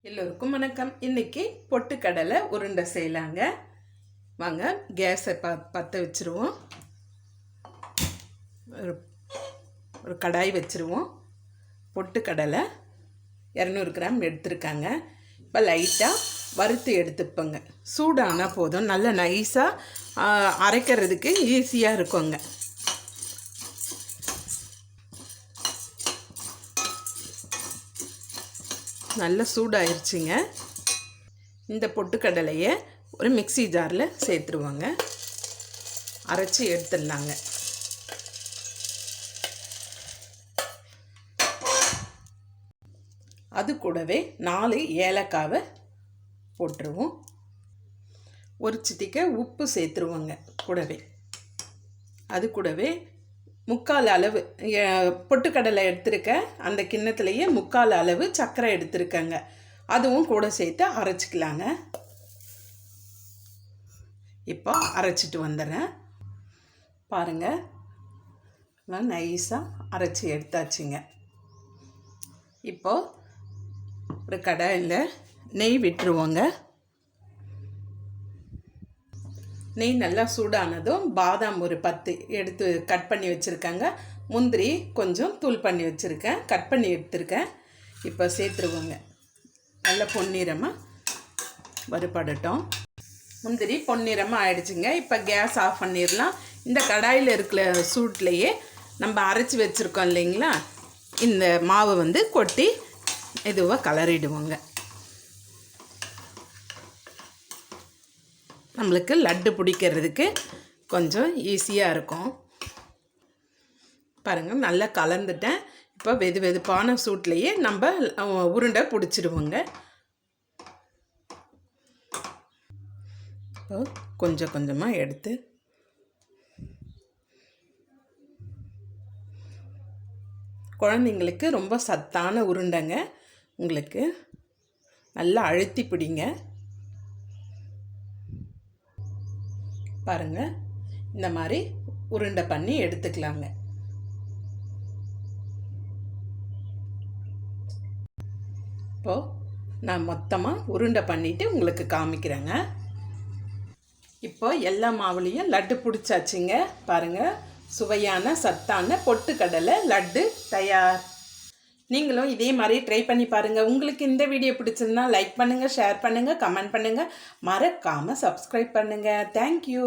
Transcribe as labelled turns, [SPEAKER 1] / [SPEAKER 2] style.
[SPEAKER 1] எல்லோருக்கும் வணக்கம். இன்னைக்கு பொட்டுக்கடலை உருண்டை செய்யலாங்க. வாங்க கேஸை பற்ற வச்சுருவோம். ஒரு கடாய் வச்சுருவோம். பொட்டுக்கடலை 200 கிராம் எடுத்துருக்காங்க. இப்போ லைட்டாக வறுத்து எடுத்துப்போங்க. சூடானால் போதும், நல்ல நைஸாக அரைக்கிறதுக்கு ஈஸியாக இருக்குங்க. நல்ல சூடாயிருச்சுங்க. இந்த பொட்டுக்கடலையை ஒரு மிக்ஸி ஜாரில் சேர்த்துருவாங்க. அரைச்சி எடுத்துடலாங்க. அது கூடவே 4 ஏலக்காவை போட்டுருவோம். ஒரு சிட்டிக்கை உப்பு சேர்த்துருவோங்க கூடவே. அது கூடவே 3/4 அளவு பொட்டுக்கடலை எடுத்துருக்கேன். அந்த கிண்ணத்துலேயே 3/4 அளவு சர்க்கரை எடுத்துருக்கேங்க. அதுவும் கூட சேர்த்து அரைச்சிக்கலாங்க. இப்போ அரைச்சிட்டு வந்துடுறேன். பாருங்கள், நான் நைஸாக அரைச்சி எடுத்தாச்சுங்க. இப்போது ஒரு கடாயில் நெய் விட்டுருவோங்க. நெய் நல்லா சூடானதும் பாதாம் ஒரு 10 எடுத்து கட் பண்ணி வச்சுருக்கேங்க. முந்திரி கொஞ்சம் தூள் பண்ணி வச்சுருக்கேன், கட் பண்ணி எடுத்துருக்கேன். இப்போ சேர்த்துருவோங்க. நல்லா பொன்னிறமாக வறுபடட்டும். முந்திரி பொன்னிறமாக ஆயிடுச்சுங்க. இப்போ கேஸ் ஆஃப் பண்ணிடலாம். இந்த கடாயில் இருக்கிற சூட்லேயே நம்ம அரைச்சி வச்சுருக்கோம் இல்லைங்களா, இந்த மாவு கொட்டி இதுவாக கலரிடுவோங்க. நம்மளுக்கு லட்டு பிடிக்கிறதுக்கு கொஞ்சம் ஈஸியாக இருக்கும். பாருங்கள், நல்லா கலந்துட்டேன். இப்போ வெதுப்பான சூட்லேயே நம்ம உருண்டை பிடிச்சிடுவோங்க. இப்போ கொஞ்சம் கொஞ்சமாக எடுத்து குழந்தைங்களுக்கு ரொம்ப சத்தான உருண்டைங்க. உங்களுக்கு நல்லா அழுத்தி பிடிங்க. பாருங்கள், இந்த மாதிரி உருண்டை பண்ணி எடுத்துக்கலாங்க. இப்போது நான் மொத்தமாக உருண்டை பண்ணிவிட்டு உங்களுக்கு காமிக்கிறேங்க. இப்போ எல்லா மாவுலேயும் லட்டு பிடிச்சாச்சுங்க. பாருங்கள், சுவையான சத்தான பொட்டுக்கடலை லட்டு தயார். நீங்களும் இதே மாதிரி ட்ரை பண்ணி பாருங்கள். உங்களுக்கு இந்த வீடியோ பிடிச்சிருந்தா லைக் பண்ணுங்கள், ஷேர் பண்ணுங்கள், கமெண்ட் பண்ணுங்கள். மறக்காமல் சப்ஸ்கிரைப் பண்ணுங்கள். தேங்க்யூ.